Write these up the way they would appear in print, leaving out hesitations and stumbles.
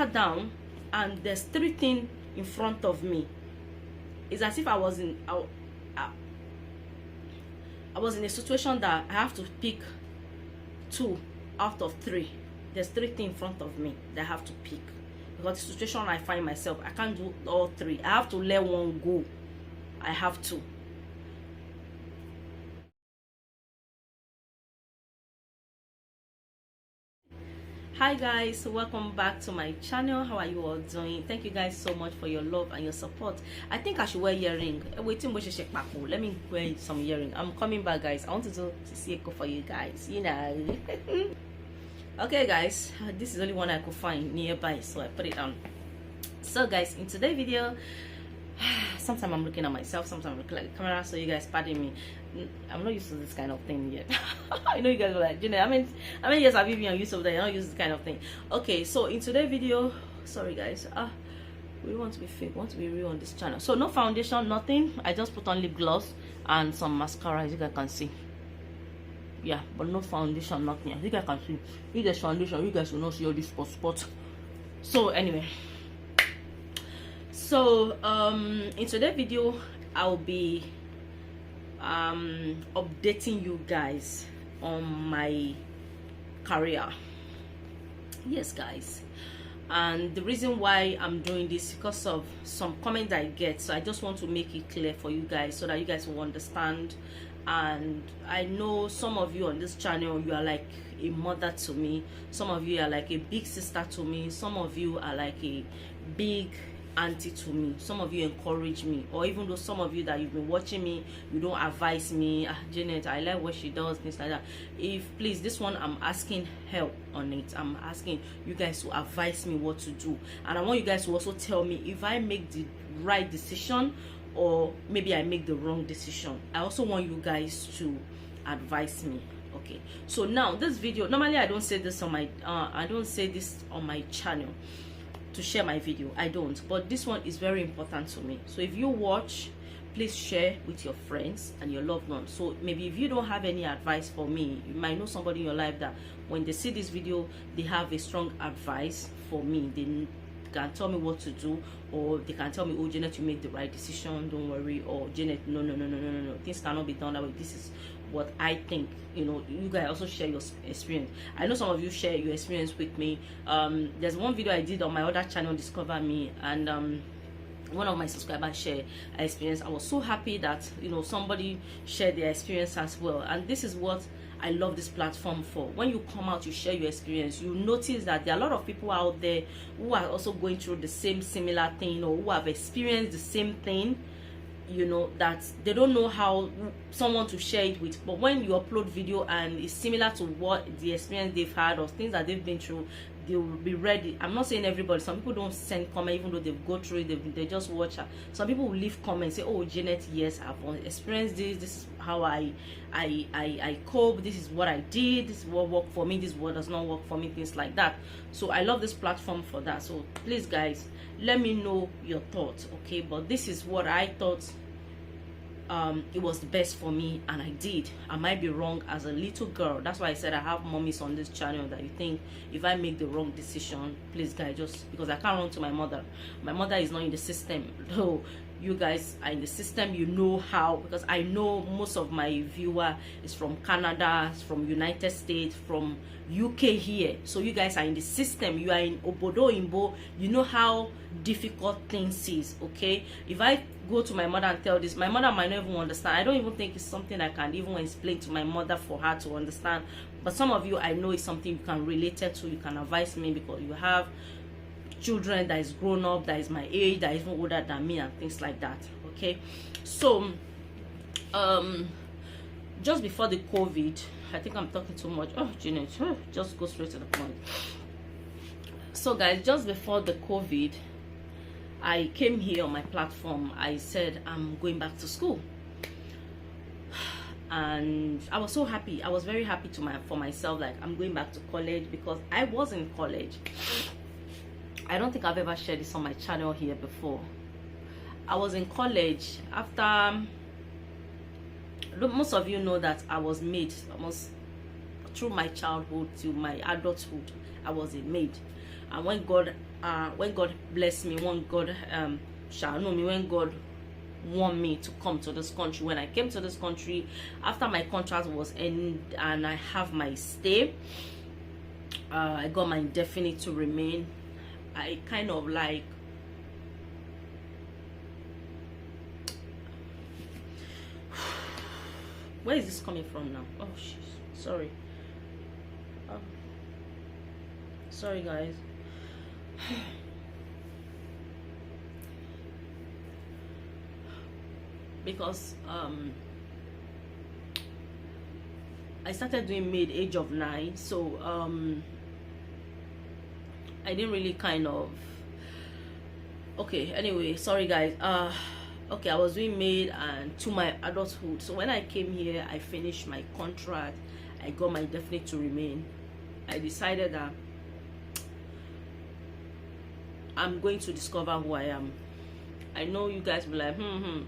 sat down and there's 3 things in front of me. It's as if I was in a situation that I have to pick 2 out of 3. There's 3 things in front of me that I have to pick, because the situation I find myself, I can't do all 3. I have to let one go. I have to. Hi guys, welcome back to my channel. How are you all doing? Thank you guys so much for your love and your support. I think I should wear earring. Waiting, let me wear some earring. I'm coming back, guys. I want to see echo for you guys, you know. Okay guys, this is the only one I could find nearby, so I put it on. So guys, in today's video, sometimes I'm looking at myself, sometimes I'm looking at the camera, so you guys pardon me. I'm not used to this kind of thing yet. I know you guys are like, you know, I mean yes, I've been used to that. You're not used to this kind of thing. Okay, so in today's video, sorry guys, we want to be fake, we want to be real on this channel. So no foundation, nothing. I just put on lip gloss and some mascara, as you guys can see. Yeah, but no foundation, nothing. As you guys can see, if there's foundation, you guys will not see all this spot. So anyway, so in today's video, I'll be updating you guys on my career. Yes guys, and the reason why I'm doing this because of some comments I get, so I just want to make it clear for you guys so that you guys will understand. And I know some of you on this channel, you are like a mother to me, some of you are like a big sister to me, some of you are like a big auntie to me, some of you encourage me, or even though some of you that you've been watching me, you don't advise me. Janet, I like what she does, things like that. If please, this one I'm asking help on it. I'm asking you guys to advise me what to do, and I want you guys to also tell me if I make the right decision or maybe I make the wrong decision. I also want you guys to advise me. Okay, so now this video, normally I don't say this on my channel to share my video, I don't, but this one is very important to me. So if you watch, please share with your friends and your loved ones. So maybe if you don't have any advice for me, you might know somebody in your life that when they see this video, they have a strong advice for me. They can tell me what to do, or they can tell me, oh Janet, you make the right decision, don't worry, or Janet, no, things cannot be done that way, this is what I think. You know, you guys also share your experience. I know some of you share your experience with me. There's one video I did on my other channel, Discover Me, and one of my subscribers shared her experience. I was so happy that, you know, somebody shared their experience as well. And this is what I love this platform for. When you come out, you share your experience, you notice that there are a lot of people out there who are also going through the same similar thing, or who have experienced the same thing, you know, that they don't know how someone to share it with. But when you upload video and it's similar to what the experience they've had or things that they've been through, they will be ready. I'm not saying everybody, some people don't send comment even though they've go through it, they just watch her. Some people will leave comments, say, oh Janet, yes, I've experienced this is how I cope, this is what I did, this is what worked for me, this is what does not work for me, things like that. So I love this platform for that. So please guys, let me know your thoughts, okay? But this is what I thought it was the best for me, and I did. I might be wrong as a little girl. That's why I said I have mommies on this channel that you think if I make the wrong decision, please guys, just because I can't run to my mother is not in the system, though you guys are in the system, you know how, because I know most of my viewer is from Canada, from United States, from UK here. So you guys are in the system, you are in Obodo Imbo, you know how difficult things is. Okay, if I go to my mother and tell this, my mother might not even understand. I don't even think it's something I can even explain to my mother for her to understand. But some of you, I know it's something you can relate it to, you can advise me, because you have children that is grown up, that is my age, that is even older than me, and things like that. Okay, so just before the COVID, I think I'm talking too much. Oh Janet, just go straight to the point. So guys, just before the COVID, I came here on my platform. I said I'm going back to school, and I was so happy. I was very happy for myself, like I'm going back to college, because I was in college. I don't think I've ever shared this on my channel here before. I was in college after, most of you know that I was maid almost through my childhood to my adulthood. I was a maid, and when God when God bless me, when God shall know me, when God want me to come to this country. When I came to this country, after my contract was ended and I have my stay, I got my indefinite to remain. I kind of like, where is this coming from now? Oh shit, sorry. Sorry guys. Because I started doing maid age of 9, so I didn't really kind of, okay, anyway, sorry guys. Okay, I was doing maid and to my adulthood. So when I came here, I finished my contract, I got my definite to remain. I decided that I'm going to discover who I am. I know you guys will be like,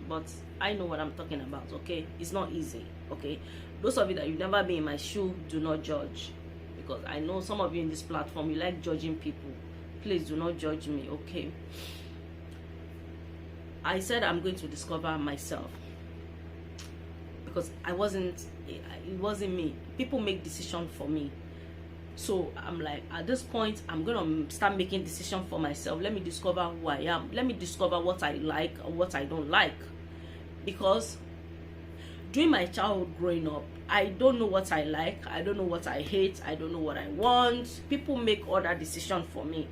but I know what I'm talking about, okay? It's not easy, okay? Those of you that you've never been in my shoe, do not judge. Because I know some of you in this platform, you like judging people. Please do not judge me, okay? I said I'm going to discover myself. Because it wasn't me. People make decisions for me. So I'm like, at this point, I'm gonna start making decisions for myself. Let me discover who I am. Let me discover what I like and what I don't like. Because during my childhood growing up, I don't know what I like, I don't know what I hate, I don't know what I want. People make other decisions for me.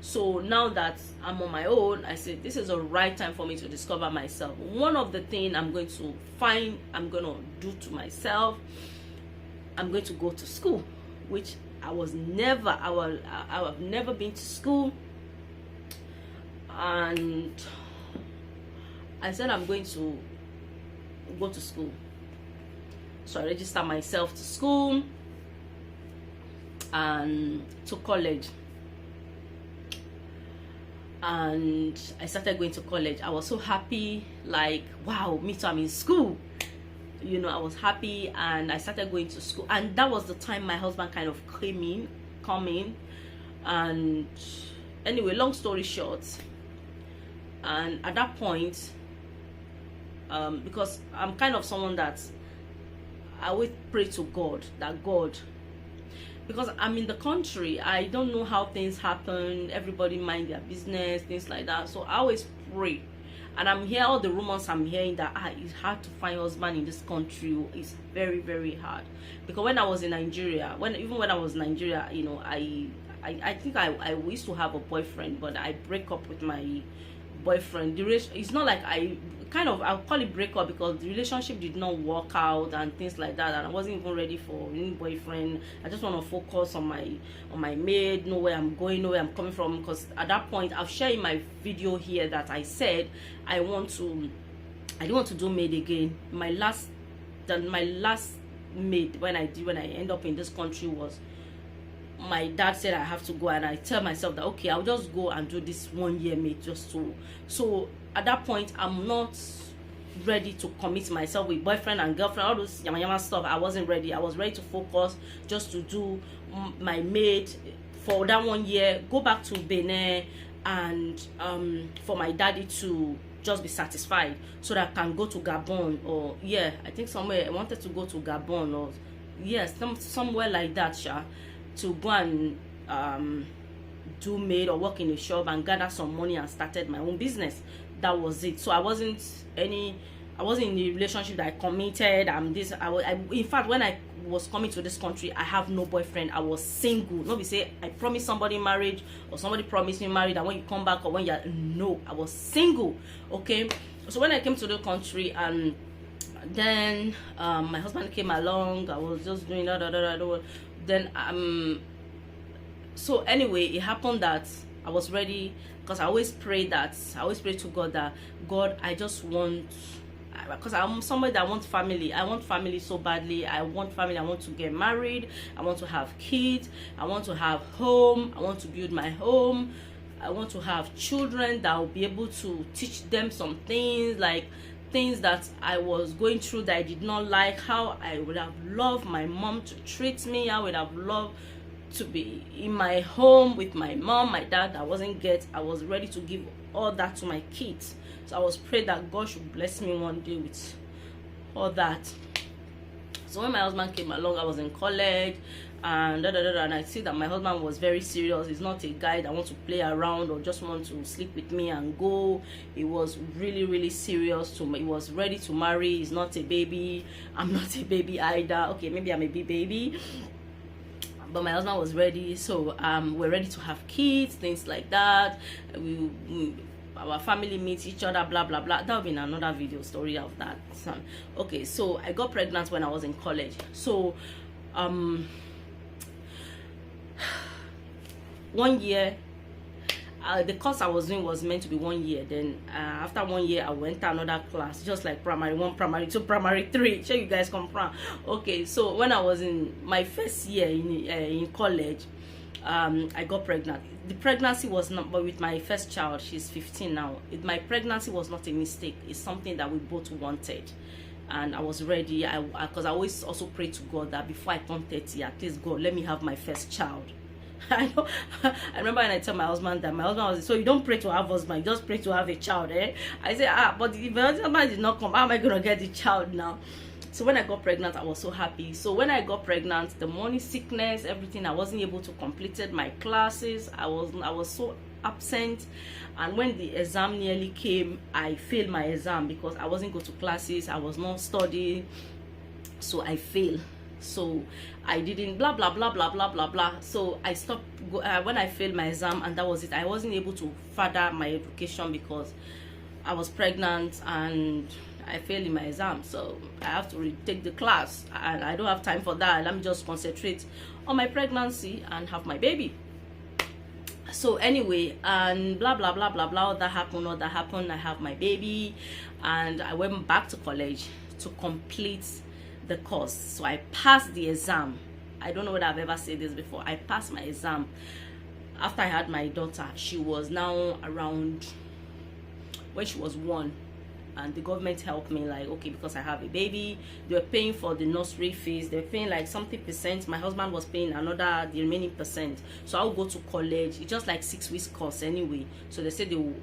So now that I'm on my own, I said this is the right time for me to discover myself. One of the things I'm going to find, I'm going to do to myself, I'm going to go to school, which I have never been to school. And I said I'm going to go to school. So I registered myself to school and to college. And I started going to college. I was so happy, like, wow, me too, I'm in school. You know, I was happy and I started going to school. And that was the time my husband kind of come in. And anyway, long story short, and at that point, because I'm kind of someone that I always pray to God, that God, because I'm in the country, I don't know how things happen, everybody mind their business, things like that. So I always pray. And I'm hearing all the rumors I'm hearing that it's hard to find a husband in this country. It's very, very hard. Because when I was in Nigeria, even when I was in Nigeria, you know, I think I used to have a boyfriend, but I break up with my boyfriend. It's not like I'll call it break up, because the relationship did not work out and things like that, and I wasn't even ready for any boyfriend. I just want to focus on my maid, know where I'm going, know where I'm coming from. Because at that point, I've shared in my video here that I said I didn't want to do maid again. My last maid when I end up in this country was, my dad said I have to go, and I tell myself that okay, I'll just go and do this 1 year maid just so at that point I'm not ready to commit myself with boyfriend and girlfriend, all those yama stuff. I wasn't ready. I was ready to focus just to do my maid for that 1 year, go back to Benin, and for my daddy to just be satisfied, so that I can go to Gabon, or yeah, I think somewhere I wanted to go to Gabon, or yes, somewhere like that, to go and do maid or work in a shop and gather some money and started my own business. That was it. So I wasn't in a relationship that I committed. In fact, when I was coming to this country, I have no boyfriend. I was single. Nobody say I promised somebody marriage, or somebody promised me marriage, and when you come back, or when you're, no, I was single. Okay, so when I came to the country, and then my husband came along, I was just doing that. Then so anyway, it happened that I was ready, because I always pray to God that God, I just want, because I'm somebody that wants family. I want family so badly. I want family. I want to get married. I want to have kids. I want to have home. I want to build my home. I want to have children that will be able to teach them some things, like things that I was going through that I did not like. How I would have loved my mom to treat me. I would have loved to be in my home with my mom, my dad. I was ready to give all that to my kids. So I was praying that God should bless me one day with all that. So when my husband came along, I was in college, and and I see that my husband was very serious. He's not a guy that wants to play around or just want to sleep with me and go. He was really serious. He was ready to marry. He's not a baby. I'm not a baby either. Okay, maybe I'm a baby, but my husband was ready. So we're ready to have kids, things like that. Our family meets each other, blah blah blah. That will be in another video story of that. Okay, so I got pregnant when I was in college. So 1 year, the course I was doing was meant to be 1 year. Then after 1 year, I went to another class, just like primary 1, primary 2, primary 3. Sure, you guys come from. Okay, so when I was in my first year in college, I got pregnant. The pregnancy was not, but with my first child, she's 15 now. My pregnancy was not a mistake. It's something that we both wanted, and I was ready. Because I always also pray to God that before I turn 30, at least God, let me have my first child. I know. I remember when I tell my husband that, my husband was, so you don't pray to have husband, you just pray to have a child, eh? I said, but if my husband did not come, how am I gonna get the child now? So when I got pregnant, I was so happy. So when I got pregnant, the morning sickness, everything, I wasn't able to complete my classes. I was so absent, and when the exam nearly came, I failed my exam because I wasn't going to classes. I was not studying, so I failed. So I didn't blah blah blah blah blah blah blah. So I stopped when I failed my exam, and that was it. I wasn't able to further my education because I was pregnant and I failed in my exam. So I have to retake the class, and I don't have time for that. Let me just concentrate on my pregnancy and have my baby. So anyway, and blah blah blah blah blah, all that happened. I have my baby, and I went back to college to complete the course. So I passed the exam. I don't know whether I've ever said this before. I passed my exam after I had my daughter. She was now around, when she was 1, and the government helped me, like, okay, because I have a baby, they were paying for the nursery fees. They were paying like something percent. My husband was paying the remaining percent. So I'll go to college. It's just like 6 weeks course anyway. So they said they will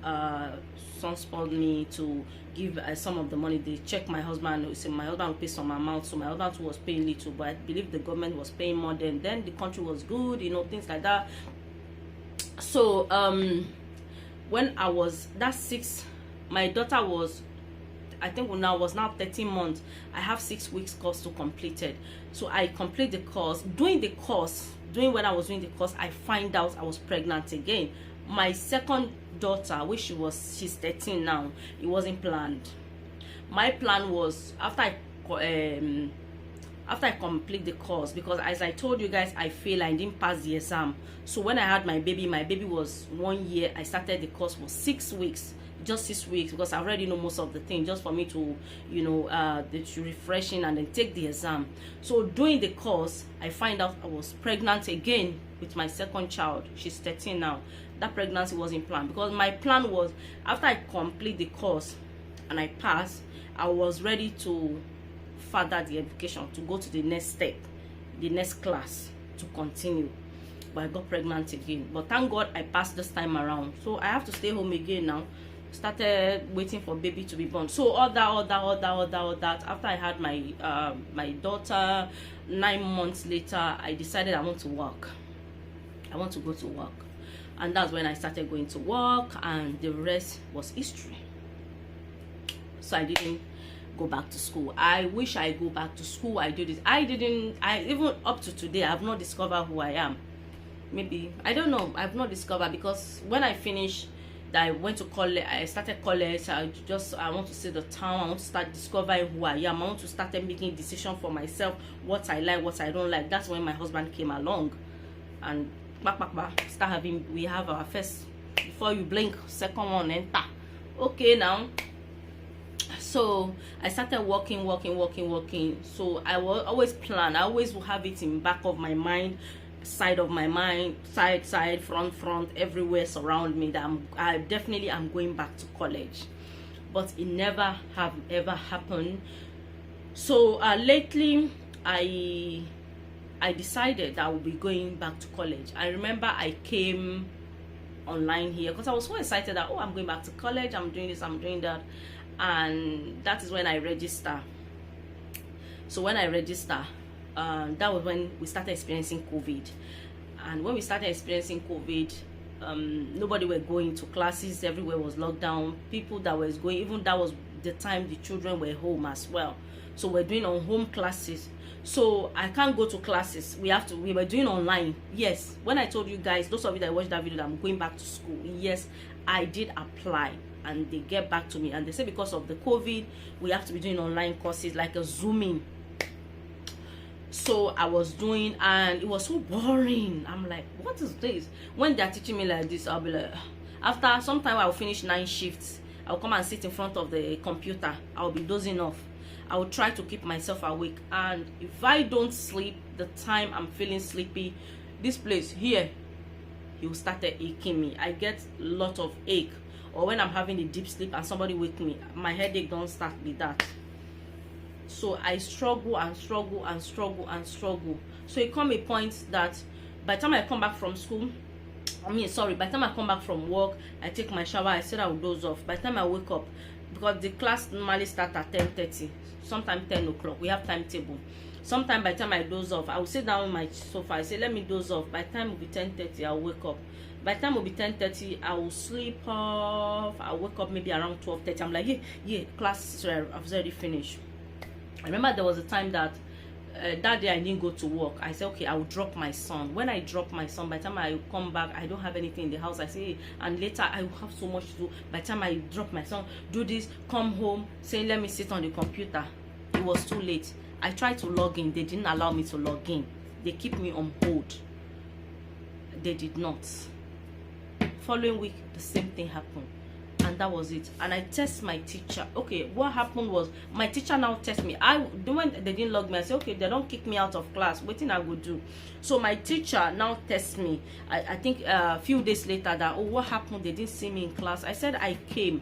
sponsored me to give some of the money. They checked my husband. So my husband will pay some amount. So my husband was paying little, but I believe the government was paying more. Then the country was good, you know, things like that. So when I was my daughter was, I think now was now 13 months. I have 6 weeks course to complete it. So I complete the course. When I was doing the course, I find out I was pregnant again. My second daughter, which she's 13 now, it wasn't planned. My plan was after I complete the course, because as I told you guys, I failed. I didn't pass the exam. So when I had my baby was 1 year. I started the course for 6 weeks. Just 6 weeks, because I already know most of the things, just for me to, you know, to refreshing and then take the exam. So doing the course, I find out I was pregnant again with my second child. She's 13 now. That pregnancy wasn't planned, because my plan was after I complete the course and I pass, I was ready to further the education, to go to the next step, the next class, to continue. But I got pregnant again. But thank God I passed this time around. So I have to stay home again now. Started waiting for baby to be born. So all that after I had my daughter, 9 months later, I decided I want to work. I want to go to work, and that's when I started going to work, and the rest was history. So I didn't go back to school. I wish I go back to school. I did it. I even up to today, I have not discovered who I am. Maybe, I don't know, I've not discovered, because when I finished, I went to college, I started college. I want to see the town. I want to start discovering who I am. I want to start making decisions for myself, what I like, what I don't like. That's when my husband came along, and we have our first, before you blink, second one enter. Okay, now, so I started working. So I will always plan. I always will have it in back of my mind, side of my mind, side, front, everywhere surround me, that I definitely am going back to college. But it never ever happened. So lately I I decided that I would be going back to college. I remember I came online here because I was so excited that, oh, I'm going back to college, I'm doing this, I'm doing that. And that is when I register. So when I register, that was when we started experiencing COVID. And when we started experiencing COVID, nobody were going to classes, everywhere was locked down. People that was going, even that was the time the children were home as well, so we're doing on home classes. So I can't go to classes, we were doing online. Yes, when I told you guys, those of you that watched that video, that I'm going back to school, yes, I did apply, and they get back to me and they say because of the COVID we have to be doing online courses, like a Zooming. So I was doing, and it was so boring. I'm like, what is this? When they're teaching me like this, I'll be like, after some time I'll finish 9 shifts, I'll come and sit in front of the computer, I'll be dozing off. I will try to keep myself awake, and if I don't sleep the time I'm feeling sleepy, this place here, it will start aching me. I get a lot of ache. Or when I'm having a deep sleep and somebody wake me, my headache don't start with that. So I struggle and struggle and struggle and struggle. So it come a point that by the time I come back from school, by the time I come back from work, I take my shower, I said I will doze off. By the time I wake up, because the class normally start at 10:30, sometimes 10 o'clock, we have timetable. Sometimes by the time I doze off, I will sit down on my sofa, I say let me doze off. By the time it will be 10:30, I'll wake up. By the time it will be 10:30, I will sleep off. I'll wake up maybe around 12:30. I'm like, yeah, class I've already finished. I remember there was a time that that day I didn't go to work. I said, okay, I will drop my son. When I drop my son, by the time I come back, I don't have anything in the house. I say, and later I will have so much to do. By the time I drop my son, do this, come home, say, let me sit on the computer. It was too late. I tried to log in. They didn't allow me to log in. They keep me on hold. They did not. Following week, the same thing happened. And that was it. And I test my teacher. Okay, what happened was my teacher now test me. When they didn't log me, I said, okay, they don't kick me out of class, what thing I would do? So my teacher now test me. I think a few days later that, oh, what happened? They didn't see me in class. I said I came,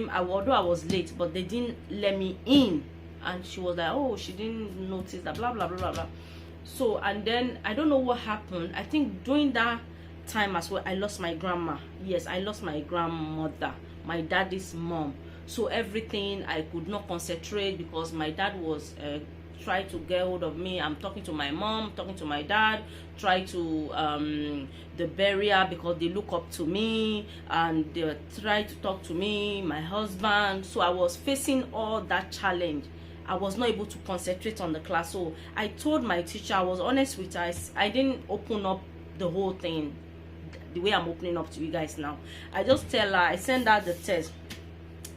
although I was late, but they didn't let me in. And she was like, oh, she didn't notice that, blah blah blah blah blah. So, and then I don't know what happened. I think during that time as well, I lost my grandma. Yes, I lost my grandmother, my daddy's mom. So everything, I could not concentrate because my dad was trying to get hold of me. I'm talking to my mom, talking to my dad, try to the barrier, because they look up to me and they try to talk to me, my husband. So I was facing all that challenge. I was not able to concentrate on the class. So I told my teacher, I was honest with her. I didn't open up the whole thing the way I'm opening up to you guys now. I just tell her, I send her the text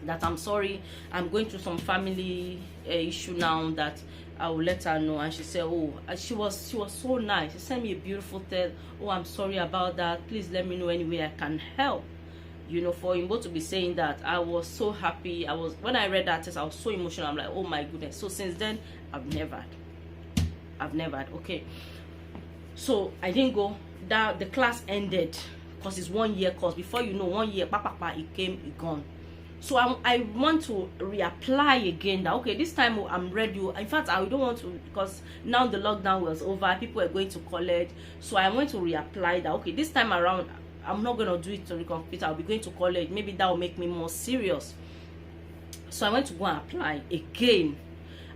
that I'm sorry, I'm going through some family issue now, that I will let her know. And she said, oh, she was so nice. She sent me a beautiful text. Oh, I'm sorry about that, please let me know any way I can help. You know, for him both to be saying that, I was so happy. When I read that text, I was so emotional. I'm like, oh my goodness. So since then, I've never had. Okay, so I didn't go. That the class ended because it's 1 year course. Before you know, 1 year, it came, it gone. So I want to reapply again. That okay, this time I'm ready. In fact, I don't want to, because now the lockdown was over, people are going to college. So I want to reapply that. Okay, this time around, I'm not gonna do it on the computer. I'll be going to college. Maybe that will make me more serious. So I went to go and apply again.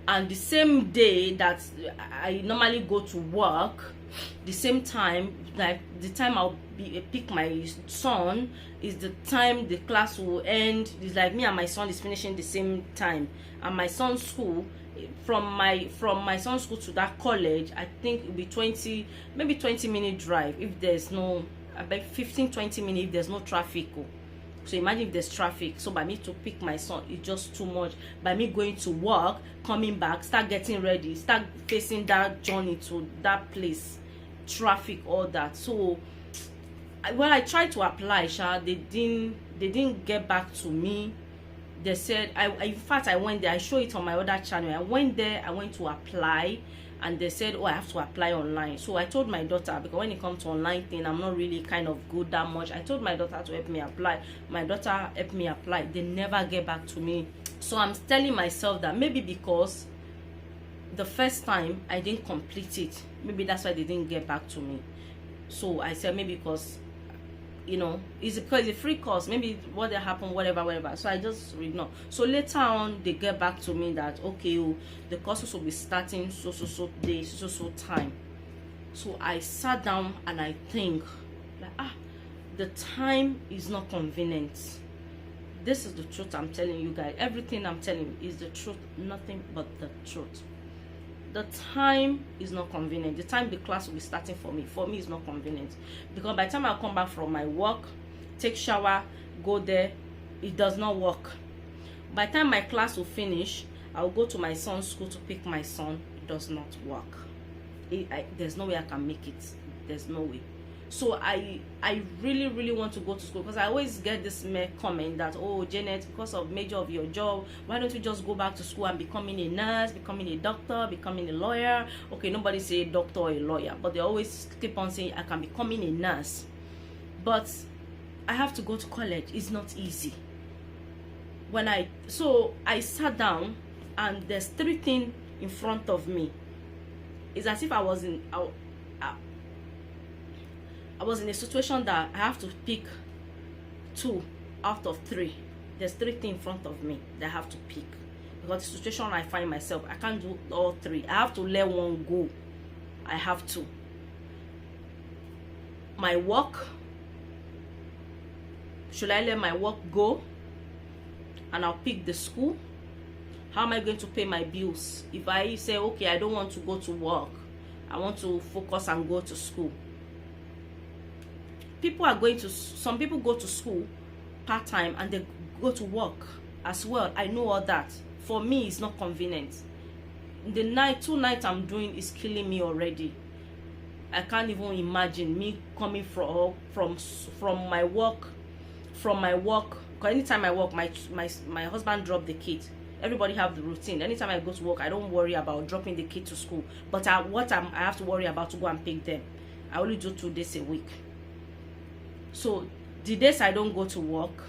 And the same day that I normally go to work, the same time, like the time I'll pick my son, is the time the class will end. It's like me and my son is finishing the same time, and my son's school, from my son's school to that college, I think it'll be maybe 20-minute drive if there's no, about 15-20 minutes if there's no traffic. So imagine if there's traffic. So by me to pick my son, it's just too much. By me going to work, coming back, start getting ready, start facing that journey to that place, traffic, all that. So when I tried to apply, they didn't get back to me. They said, in fact, I went there, I show it on my other channel. I went there, I went to apply, and they said, oh, I have to apply online. So I told my daughter, because when it comes to online thing, I'm not really kind of good that much. I told my daughter to help me apply. My daughter helped me apply. They never get back to me. So I'm telling myself that maybe because the first time I didn't complete it. Maybe that's why they didn't get back to me. So I said maybe because, you know, it's because it's a free course, maybe what happened, whatever. So I just ignore. So later on they get back to me that okay, oh, the courses will be starting so day, so time. So I sat down and I think like, the time is not convenient. This is the truth I'm telling you guys. Everything I'm telling you is the truth, nothing but the truth. The time is not convenient. The time the class will be starting for me is not convenient, because by the time I come back from my work, take shower, go there, it does not work. By the time my class will finish, I'll go to my son's school to pick my son. It does not work. There's no way I can make it. There's no way. So I really want to go to school, because I always get this comment that, oh Janet, because of major of your job, why don't you just go back to school and becoming a nurse, becoming a doctor, becoming a lawyer? Okay, nobody say a doctor or a lawyer, but they always keep on saying I can becoming a nurse. But I have to go to college. It's not easy. So I sat down and there's 3 things in front of me. It's as if I was in a situation that I have to pick 2 out of 3. There's 3 things in front of me that I have to pick, because the situation I find myself, I can't do all 3. I have to let one go. I have to. My work, should I let my work go and I'll pick the school? How am I going to pay my bills if I say, okay, I don't want to go to work, I want to focus and go to school? Some people go to school part-time and they go to work as well. I know all that. For me, it's not convenient. The 2 nights I'm doing is killing me already. I can't even imagine me coming from my work. Because anytime I work, my husband drop the kid. Everybody have the routine. Anytime I go to work, I don't worry about dropping the kid to school. But I have to worry about to go and pick them. I only do 2 days a week. So the days I don't go to work,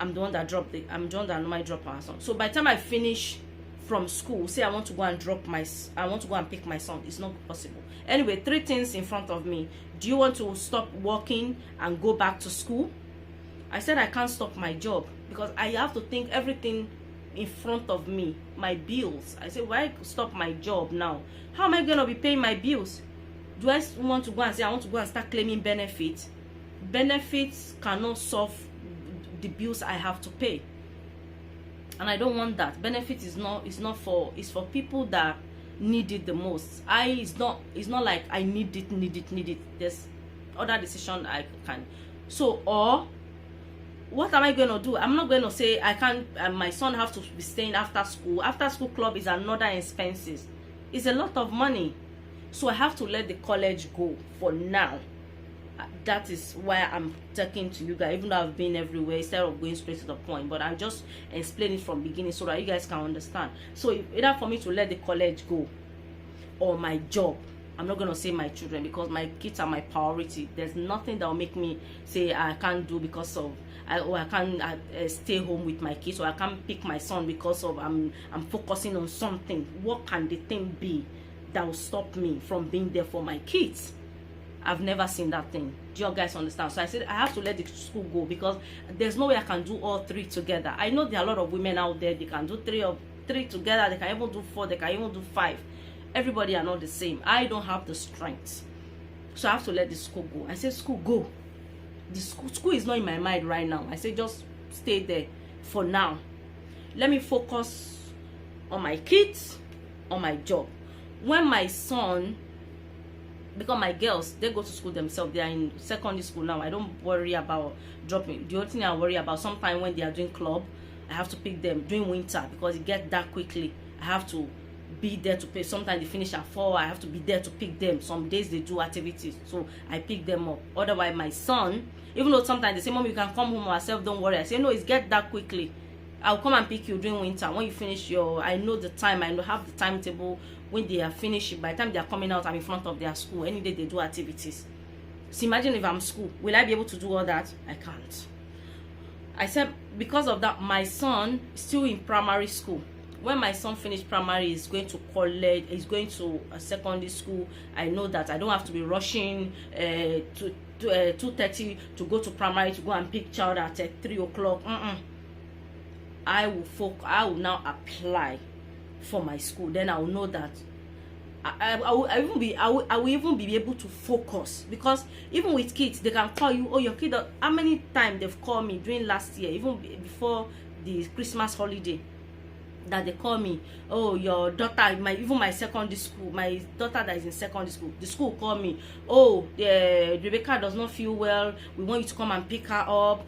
I'm the one that normally drop my son. So by the time I finish from school, say I want to go and pick my son, it's not possible. Anyway, 3 things in front of me. Do you want to stop working and go back to school? I said I can't stop my job, because I have to think everything in front of me, my bills. I said, why stop my job now? How am I going to be paying my bills? Do I want to go and say I want to go and start claiming benefits? Benefits cannot solve the bills I have to pay, and I don't want that. Benefits is for people that need it the most. It's not like I need it. There's other decision I can. So, or what am I going to do? I'm not going to say I can't. My son have to be staying after school. After school club is another expenses. It's a lot of money. So I have to let the college go for now. That is why I'm talking to you guys, even though I've been everywhere, instead of going straight to the point. But I'm just explaining from beginning so that you guys can understand. So either for me to let the college go or my job. I'm not going to say my children, because my kids are my priority. There's nothing that will make me say I can't do because of I can't stay home with my kids, or I can't pick my son because of I'm focusing on something. What can the thing be that will stop me from being there for my kids? I've never seen that thing. Do you guys understand? So I said I have to let the school go, because there's no way I can do all 3 together. I know there are a lot of women out there, they can do 3 together, they can even do 4, they can even do 5. Everybody are not the same. I don't have the strength, so I have to let the school go. I said, school, go. The school is not in my mind right now. I say just stay there for now. Let me focus on my kids, on my job. When my son, because my girls, they go to school themselves, they are in secondary school now, I don't worry about dropping. The only thing I worry about, sometimes when they are doing club, I have to pick them during winter, because it gets dark quickly. I have to be there to pay. Sometimes they finish at 4, I have to be there to pick them. Some days they do activities, so I pick them up. Otherwise, my son, even though sometimes they say, Mom, you can come home yourself, don't worry. I say, no, it's get dark quickly. I'll come and pick you during winter. When you finish I know the time, I know have the timetable. When they are finished, by the time they are coming out, I'm in front of their school. Any day they do activities. So imagine if I'm school, will I be able to do all that? I can't. I said, because of that, my son is still in primary school. when my son finished primary, he's going to college, he's going to a secondary school. I know that I don't have to be rushing to 2:30 to go to primary to go and pick child at 3 o'clock. I will now apply for my school. Then I will know that I will even be able to focus, because even with kids, they can call you, oh, your kid, how many times they've called me during last year, even before the Christmas holiday, that they call me, oh, your daughter, my secondary school, my daughter that is in secondary school, the school call me, oh, Rebecca does not feel well, we want you to come and pick her up.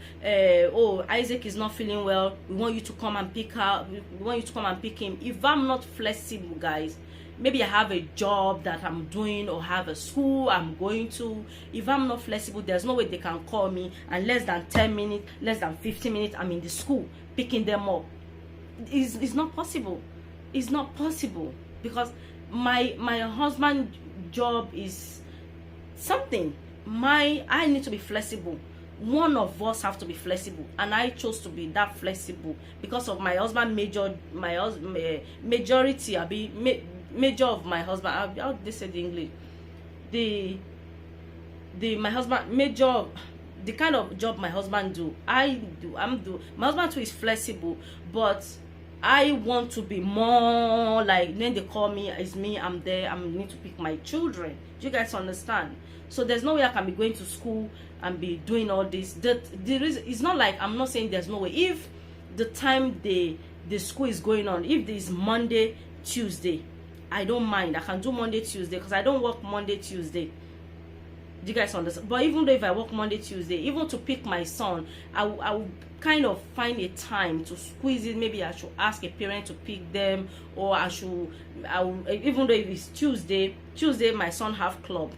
Oh, Isaac is not feeling well, we want you to come and pick her, we want you to come and pick him. If I'm not flexible, guys, maybe I have a job that I'm doing or have a school I'm going to, if I'm not flexible, there's no way they can call me and less than 10 minutes, less than 15 minutes, I'm in the school picking them up. It's not possible. It's not possible, because my husband's job is something. I need to be flexible. One of us have to be flexible, and I chose to be that flexible because of my husband majority. Major of my husband, how do they say the English? My husband major, the kind of job my husband do, my husband too is flexible, but I want to be more like, then they call me, it's me, I'm there, I need to pick my children. Do you guys understand? So there's no way I can be going to school and be doing all this. It's not like, I'm not saying there's no way. If the time the school is going on, if there's Monday, Tuesday, I don't mind. I can do Monday, Tuesday, because I don't work Monday, Tuesday. Do you guys understand? But even though if I work Monday, Tuesday, even to pick my son, I will kind of find a time to squeeze it. Maybe I should ask a parent to pick them, or even though if it's Tuesday my son have club.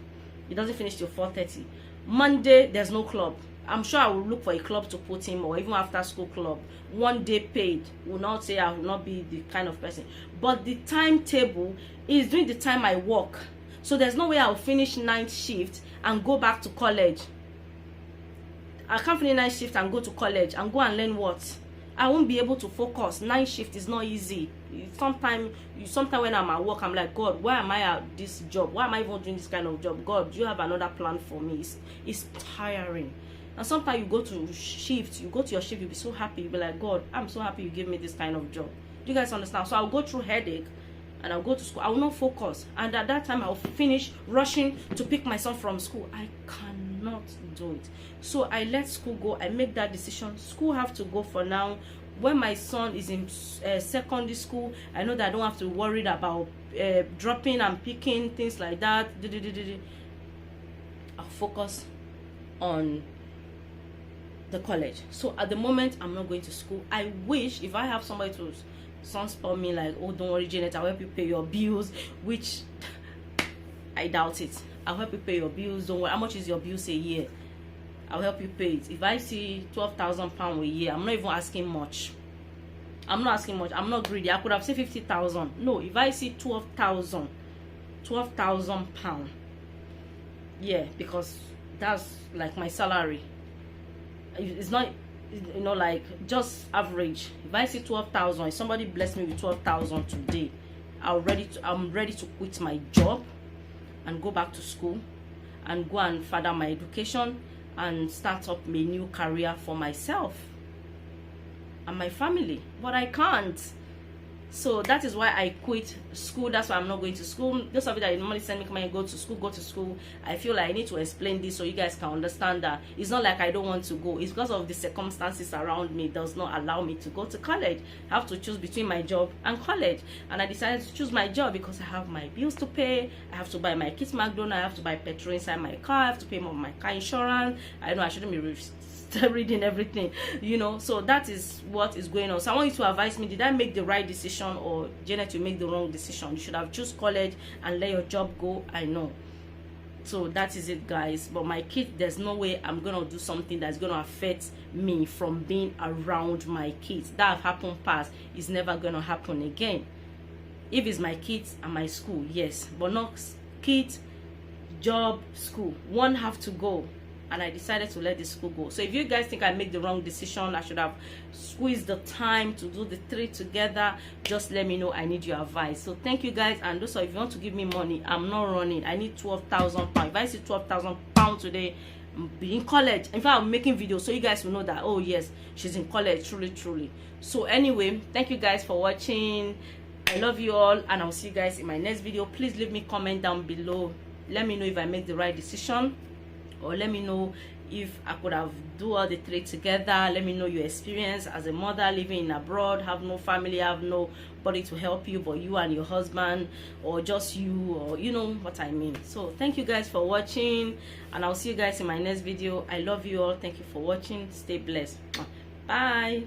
He doesn't finish till 4:30. Monday, there's no club. I'm sure I will look for a club to put him, or even after school club. 1 day paid. Will not say I will not be the kind of person. But the timetable is during the time I work. So there's no way I'll finish night shift and go back to college. I can't finish night shift and go to college and go and learn what? I won't be able to focus. Night shift is not easy. Sometimes when I'm at work, I'm like, God, why am I at this job? Why am I even doing this kind of job? God, do you have another plan for me? It's tiring. And sometimes you go to your shift, you'll be so happy. You'll be like, God, I'm so happy you gave me this kind of job. Do you guys understand? So I'll go through headache and I'll go to school. I will not focus. And at that time, I'll finish rushing to pick my son from school. I cannot do it. So I let school go. I make that decision. School have to go for now. When my son is in secondary school, I know that I don't have to be worried about dropping and picking, things like that. I'll focus on the college. So at the moment, I'm not going to school. I wish if I have somebody to sponsor me, like, oh, don't worry, Janet, I'll help you pay your bills, which I doubt it. I'll help you pay your bills. Don't worry. How much is your bills a year? I'll help you pay it. If I see £12,000 a year, I'm not even asking much. I'm not asking much. I'm not greedy. I could have said 50,000. No, if I see £12,000, yeah, because that's like my salary. It's not, like just average. If I see 12,000, if somebody bless me with 12,000 today, I'm ready to quit my job and go back to school and go and further my education and start up a new career for myself and my family. But I can't. So that is why I quit school. That's why I'm not going to school. Those of you that normally send me, come and go to school. I feel like I need to explain this so you guys can understand that it's not like I don't want to go. It's because of the circumstances around me does not allow me to go to college. I have to choose between my job and college. And I decided to choose my job because I have my bills to pay. I have to buy my kids McDonald's. I have to buy petrol inside my car. I have to pay more of my car insurance. I know I shouldn't be reading everything, so that is what is going on. So I want you to advise me, did I make the right decision, or Janet, you make the wrong decision? You should have choose college and let your job go. I know. So that is it, guys. But my kid, there's no way I'm gonna do something that's gonna affect me from being around my kids. That have happened past is never gonna happen again. If it's my kids and my school, yes, but not kids, job, school. One have to go. and I decided to let the school go. So if you guys think I made the wrong decision, I should have squeezed the time to do the 3 together, just let me know. I need your advice. So thank you guys. And also, if you want to give me money, I'm not running. I need 12,000 pounds. If I see 12,000 pounds today, be in college. In fact, I'm making videos so you guys will know that, oh yes, she's in college, truly. So anyway, thank you guys for watching. I love you all, and I'll see you guys in my next video. Please leave me comment down below. Let me know if I make the right decision, or let me know if I could have do all the 3 together. Let me know your experience as a mother living abroad, have no family, have nobody to help you but you and your husband, or just you, or you know what I mean. So thank you guys for watching, and I'll see you guys in my next video. I love you all. Thank you for watching. Stay blessed. Bye.